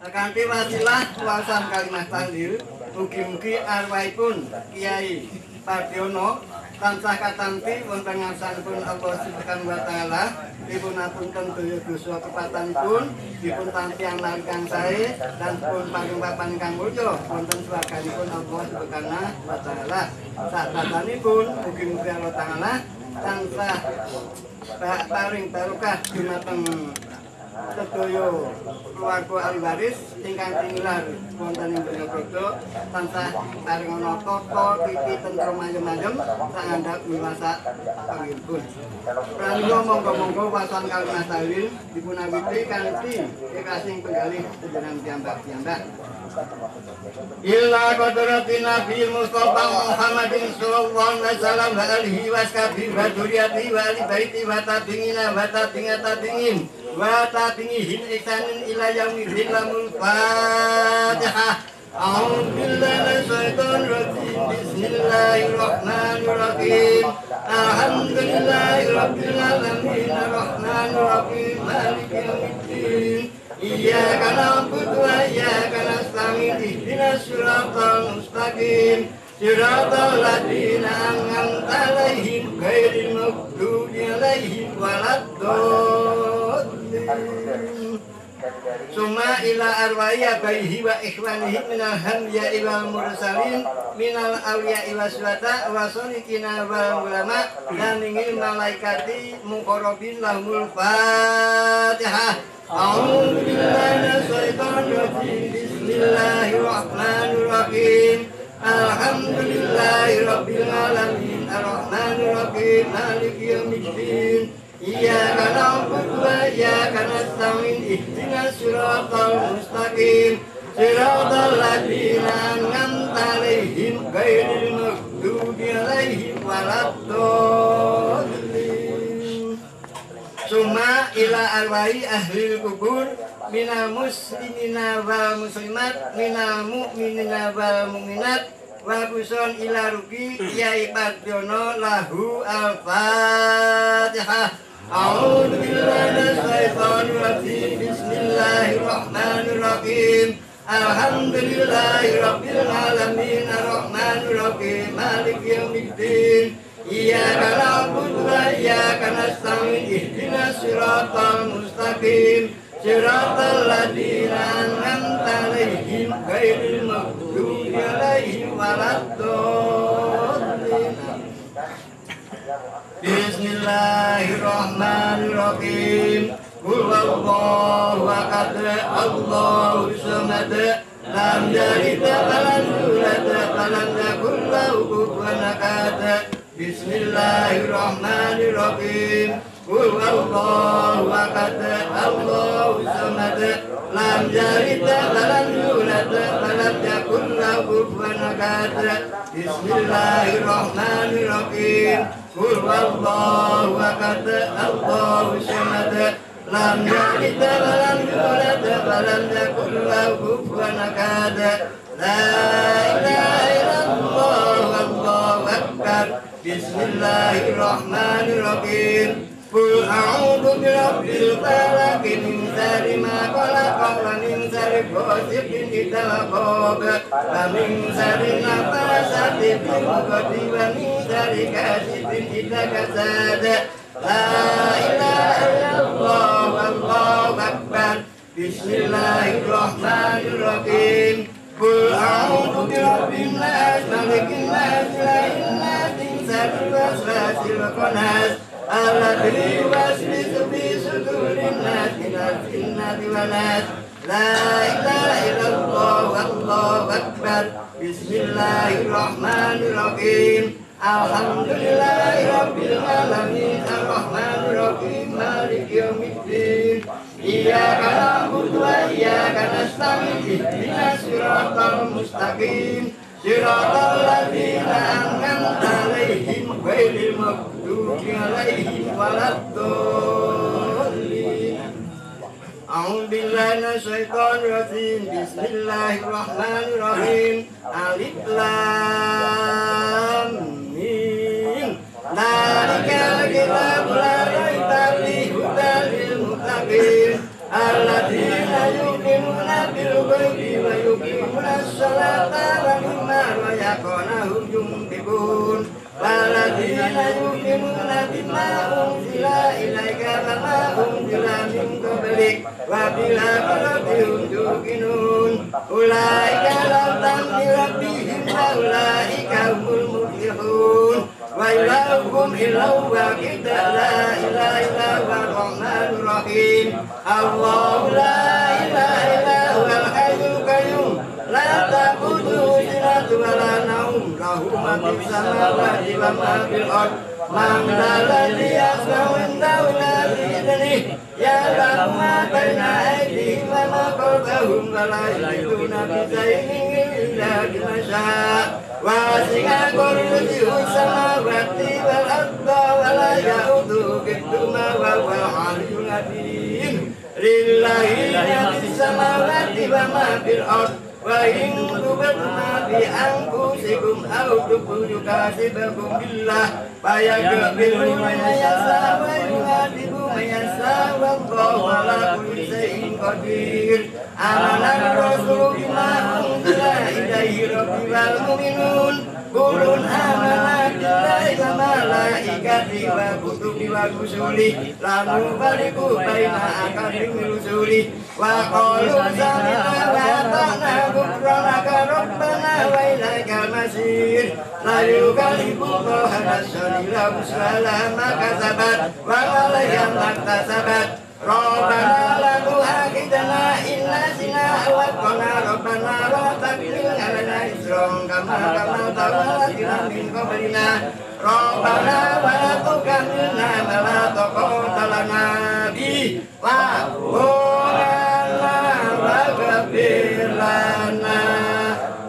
kanthi wasilah wawasan kalimat tahlil mugi-mugi arwahipun Kiai Pardiono tansah katampi wonten ngarsanipun Allah Subhanahu wa taala dipun apunten dosa kepatanipun dipun tampiang kang sae dan pun paring papan kang mulya wonten swarganipun Allah Subhanahu wa taala. Sadanipun mugi-mugi Allah taala tansah paring barokah dumateng sedaya keluarga ahli waris ingkang tinilar wonten ing Bojonegoro tansah paring ana tata titi tentrem ayem-ayem sangandhap miwasa pangipun. Pramila monggo-monggo wasan kalimat tahlil dipunawiti kanthi kekasing penggalih sejeneng piyambak-piyambak. Illa qadratin Nabi Mustafa Muhammadin sallallahu alaihi wasallam wa alihi washabihi wa dzurriyyatihi wa ali baiti wa tabi'ina wa tabi'in wa tabi'ihim ihsanin ila yaumil lamul Fatihah. A'udzu billahi minasyaitonir rajim. Bismillahirrahmanirrahim. Alhamdulillahi rabbil alamin arrahmanir rahim maliki yaumiddin. Iyyaka na'budu wa iyyaka nasta'in ihdinas siratal mustaqim siratal ladzina an'amta 'alaihim ghairil maghdubi 'alaihim waladdallin. Summa ila arwahi abaihi wa ikhwanihi minal hambiya'i wal mursalin minal awliya'i wa syuhada wa sholihin wal ulama dan ingin malaikati muqarrabin lahumul Fatihah. A'udzu billahi minasyaitonir rajim. Bismillahirrahmanirrahim. Alhamdulillahi rabbil alamin arrahmanir rahim maliki yaumiddin. Iyyaka na'budu wa iyyaka nasta'in ihdinas siratal mustaqim siratal ladzina an'amta 'alaihim ghairil maghdubi 'alaihim waladdallin. Summa ila arwahi ahlil kubur minal muslimina wal muslimat minal mu'minina wal mu'minat wa buson ila ruki Kiai Pardiono lahu al-Fatihah. A'udzu billahi minasyaitonir rajim. Bismillahirrahmanirrahim. Alhamdulillahi rabbil alamin arrahmanir rahim maliki yaumiddin. Iyyaka na'budu wa iyyaka nasta'in ihdinas siratal mustaqim siratal ladzina an'amta 'alaihim ghairil maghdubi 'alaihim waladdallin. Bismillahirrahmanirrahim. Qul huwallahu ahad Allahus samad lam yalid wa lam yulad wa lam yakul lahu kufuwan ahad. Bismillahirrahmanirrahim. Qul huwallahu ahad Allahus samad lam yalid wa lam yulad wa lam yakul lahu kufuwan ahad. Bismillahirrahmanirrahim. Qul huwallahu ahad Allahus samad lam yalid wa lam yulad wa lam yakul lahu kufuwan ahad. La ilaha illallah wallahu akbar. Bismillahirrahmanirrahim. Qul a'udzu birabbil falaq min syarri ma khalaq wa min syarri ghasiqin idza waqab wa min syarri nafasati fil 'uqad wa min syarri hasidin idza hasad. La ilaha illallah wallahu akbar. Bismillahirrahmanirrahim. Qul a'udzu birabbin nas malikin nas ilahin nas min syarril waswasil khannas alladzi yuwaswisu fi sudurin nas minal jinnati wan nas. La ilaha illallah wallahu akbar. Bismillahirrahmanirrahim. Alhamdulillahi rabbil alamin arrahmanir rahim maliki yaumiddin. Iyyaka na'budu wa iyyaka nasta'in ihdinas siratal mustaqim siratal ladzina an'amta 'alaihim ghairil maghdubi 'alaihim waladdallin. A'udzu billahi minasyaitonir rajim. Bismillahirrahmanirrahim. Alif lam mim. Dzalikal kitabu la raiba fihi hudal lil muttaqin alladzina yu'minuna bil alladzina yu'minuna bima unzila ilaika wa ma unzila min qablik wa bil akhirati hum yuqinun ulaika lam rabbihim wa ulaika humul muflihun wa ilahukum illahu wahid la ilaha illa huwar rahmanur rahim Allahu la ilaha illa huwal hayyul qayyum la ta'khudhuhu sinatun wa la nawm lahu ma fis samawati wa ma fil ardh man dzalladzi yashfa'u indahu illa bi'idhnihi ya'lamu ma baina aydihim wa ma khalfahum wa la yuhituna bi shay'in illa bima syaa wasi'a kursiyuhus samawati wal ardha wa la ya'uduhu hifdhuhuma wa huwal 'aliyyul 'azim lillahi ma fis samawati wa ma fil ardh wa in tubdu ma fi anfusikum aw tukhfu yuhasibukum billah fayaghfiru liman yasha wa yu'adhibu man yasha wallahu ala kulli shay'in qadir amana rasulu bima unzila ilaihi rabbil wal mu'minun kulun amana billahi wa malaikatihi wa kutubihi wa rusulihi la nufarriqu baina ahadin min rusulihi wa qalu sami'na wa ata'na ghufranaka rabbana wa ilaikal masir la yukallifu Allahu nafsan illa wus'aha ma kasabat wa 'alayha ma iktasabat Rabbana la tu'akhidhna in nasina aw akhtana Rabbana la tahmil 'alaina isran kama hamaltahu min qablina Rabbana wa la tuhammilna ma la taqata lana bihi wa'fu 'anna waghfir lana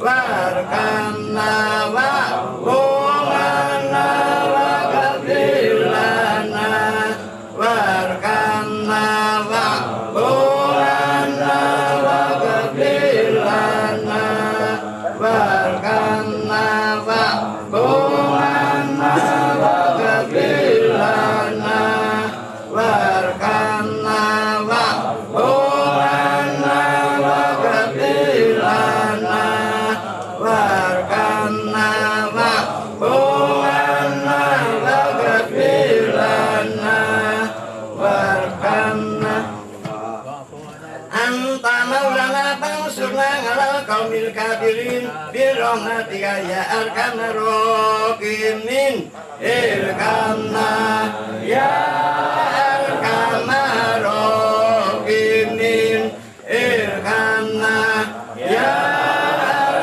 warhamna wa'fu 'anna waghfir lana warhamna wa'fu 'anna waghfir lana warhamna wa'fu 'anna waghfir lana warhamna wa'fu 'anna waghfir lana warhamna wa'fu 'anna waghfir lana warhamna anta maulana fansurna 'alal qaumil kafirin bi rahmatika ya arhamar rahimin irhamna ya arhamar rahimin irhamna ya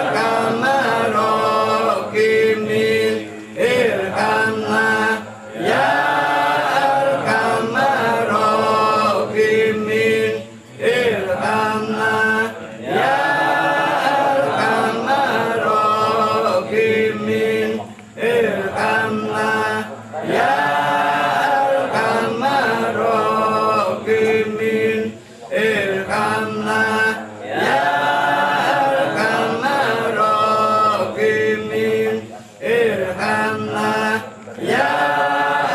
arhamar rahimin irhamna ya arhamar rahimin irhamna ya arhamar rahimin irhamna ya arhamar rahimin irhamna ya arhamar rahimin irhamna ya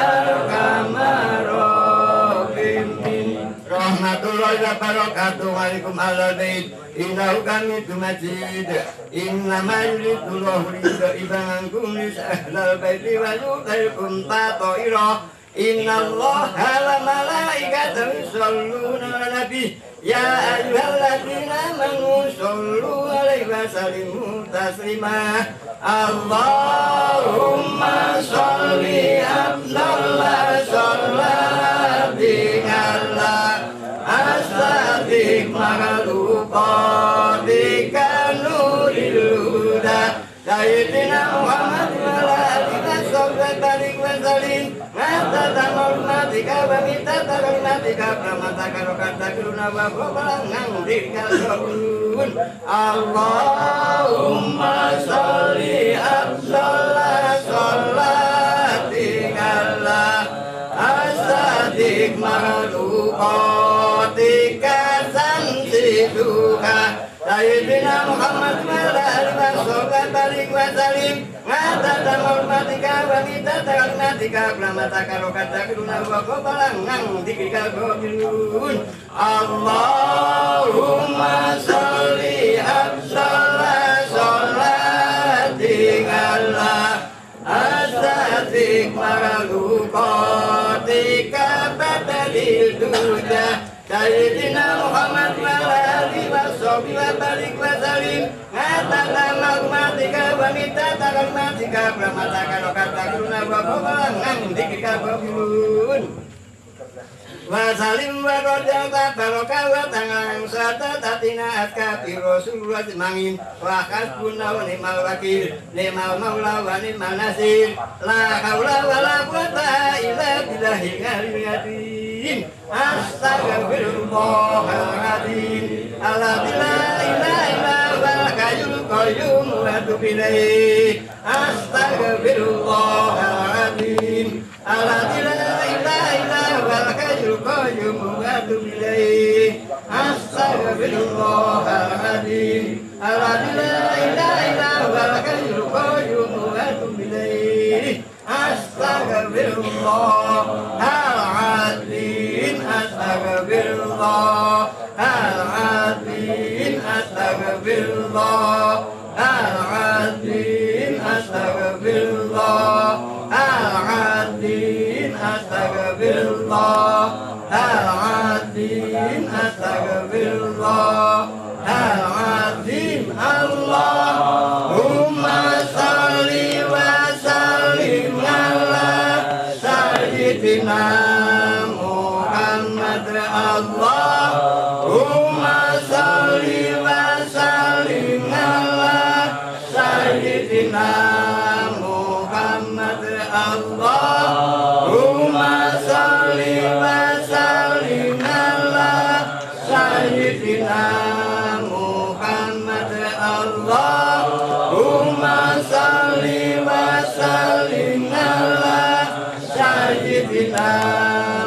arhamar rahimin rahmatullahi wa barakatuh alaikum ala bait innahu hamidum majid innama yuridullahu liyudhi'ankum ahlal baiti wa yudhhirukum ta'ira innallaha wa malaikatahu yusholluna 'alan nabi ya ayyuhalladzina amanu shollu 'alaihi wa sallimu taslima Allahumma sholli afdalla sholatika ala astaghfir maghluqatika nuril huda sayyidina Muhammad wa ala alihi wa sahbihi wa sallim mata tamurmatika wa mita taklimatika pramata karokata kiruna wa balangang dikal sobun Allahumma sholli afdalla sholatika ala astaghfir maghluqatika sansiduha sayyidina Muhammad wa ala alihi wa sahbihi wa sallim mata tamurmatika wa mita taklimatika pramata karokata kiruna wa balangang dikal sobun Allahumma sholli afdalla sholatika ala astaghfir Paraluka tika badalil duja Sayyidina Muhammad wa alihi wa sahbihi wa barik wa salim Ngatana magmatika wa mitata kalmatika Brahmataka rokata kuruna wa kubalang Ngamdikika babulun Wa salim wa rojata barokah wa tangan Sata tatina atka fi rasulullah mangin Wa kasbuna wa ni'mal wakil Ni'mal maula wa ni'mal nasir La hawla wa la quwata illa billahil aliyyil azim Astaghfirullahaladzim Alhamdulillah ilaha illa huwal hayyul qayyum wa atubu ilaih Astaghfirullahaladzim Alhamdulillah ilaha illa huwal hayyul qayyum wa atubu ilaih Astaghfirullahaladzim Alhamdulillah ilaha illa huwal hayyul qayyum wa atubu ilaih Astaghfirullahaladzim Astaghfirullahaladzim Astaghfirullahaladzim Astaghfirullahaladzim Astaghfirullahaladzim Astaghfirullahaladzim Allahumma salli wa sallim ala sayyidina Muhammad Allahumma salli wa sallim ala sayyidina Muhammad Allahumma salli wa sallim ala sayyidina Muhammad Allahumma salli wa sallim ala sayyidina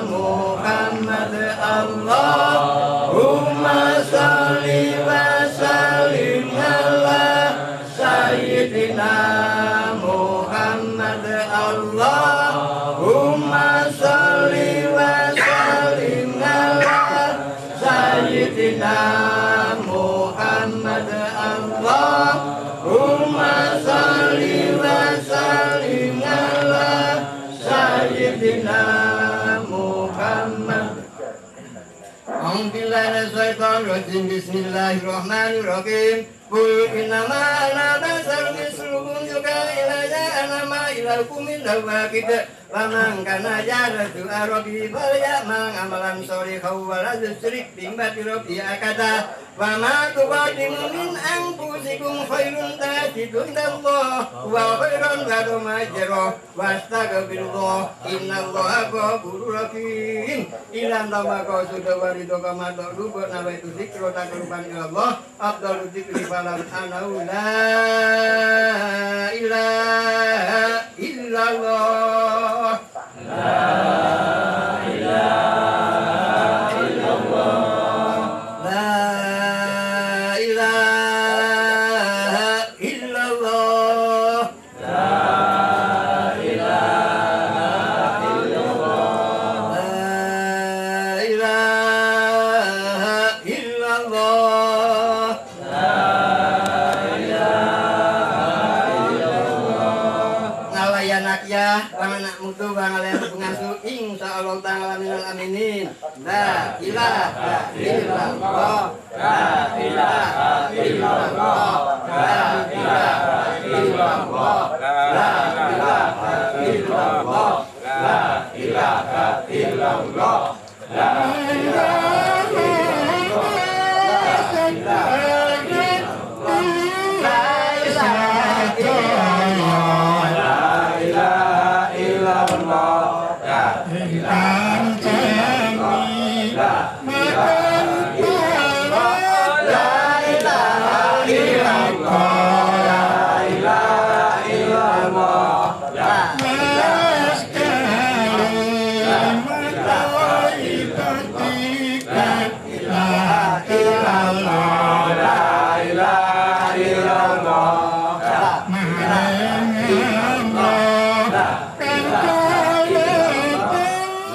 Muhammad Allahumma salli wa sallim ala sayyidina Muhammad Allahumma salli wa sallim ala sayyidina Muhammad Allahumma salli wa sallim ala sayyidina Muhammad Bismillahirrahmanirrahim Qul innama ana basarun mislukum yuha ilayya annama ilahukum illahu wahid faman kana yarju rabbi falyamal amalan sholihan wa la yusyrik bi ibadati rabbi ahada wa ma tuqaddimu min anfusikum khairun tajidu indallah wa khairan wa ajra wastaghfirullah innallaha ghafurur rahim ilan tamaka sudah warido kama ta'rubun nawa itu zikro takruban ilallah afdalu zikri falam anau la ilaha illallah la ilaha illallah la ilaha illallah la ilaha illallah la ilaha illallah anak mutu bangalayan pengasuh insyaallah ta'ala minal aminin la ilaha illallah la ilaha illallah la ilaha illallah la ilaha illallah la ilaha illallah la ilaha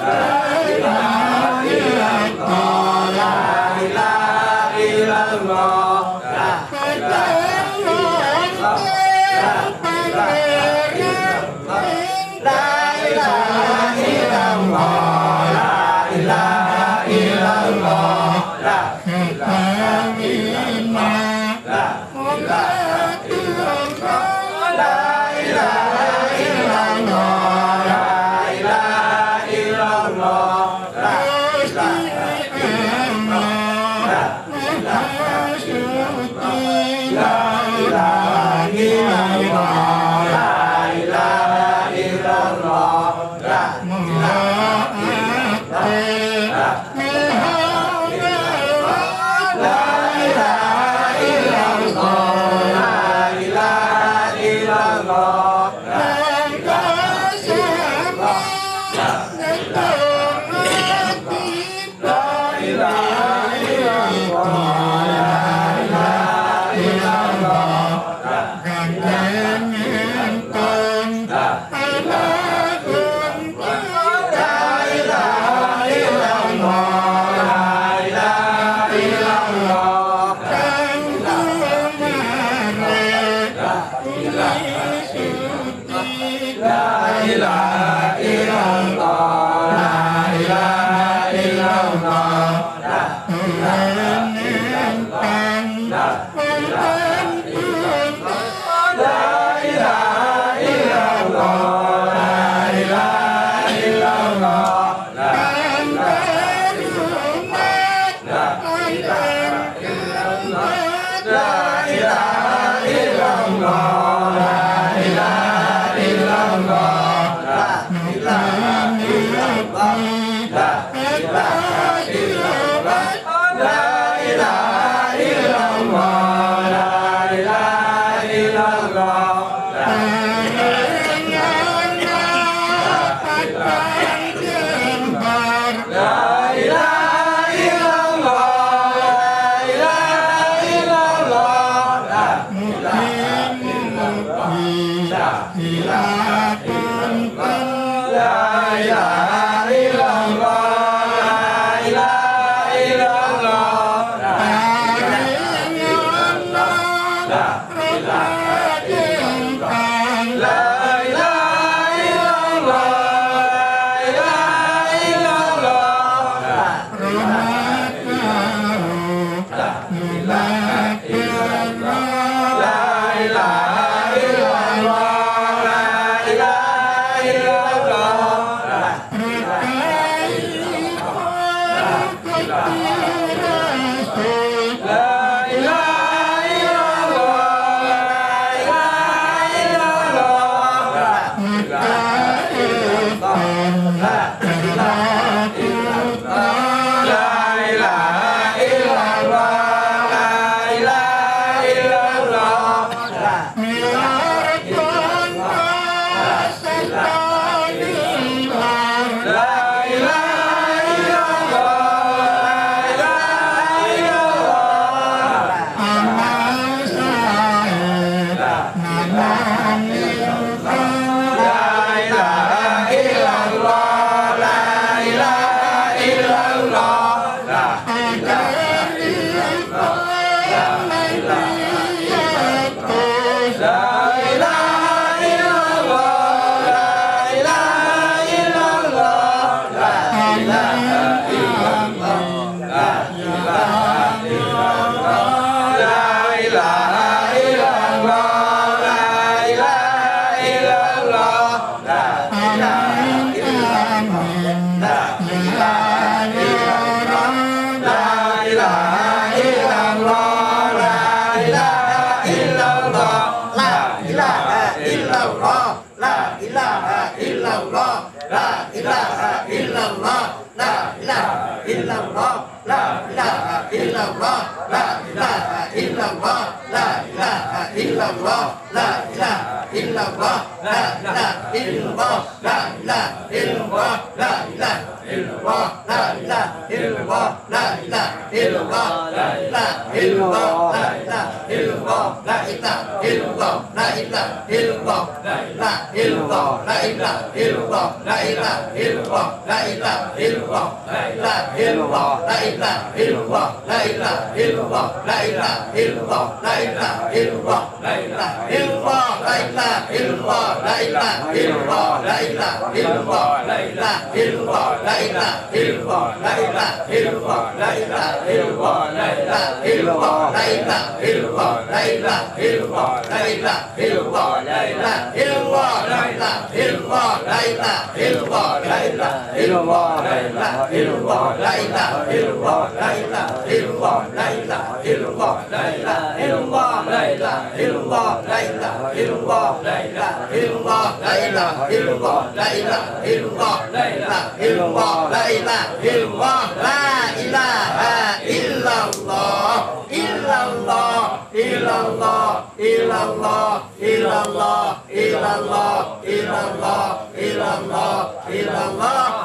la illallah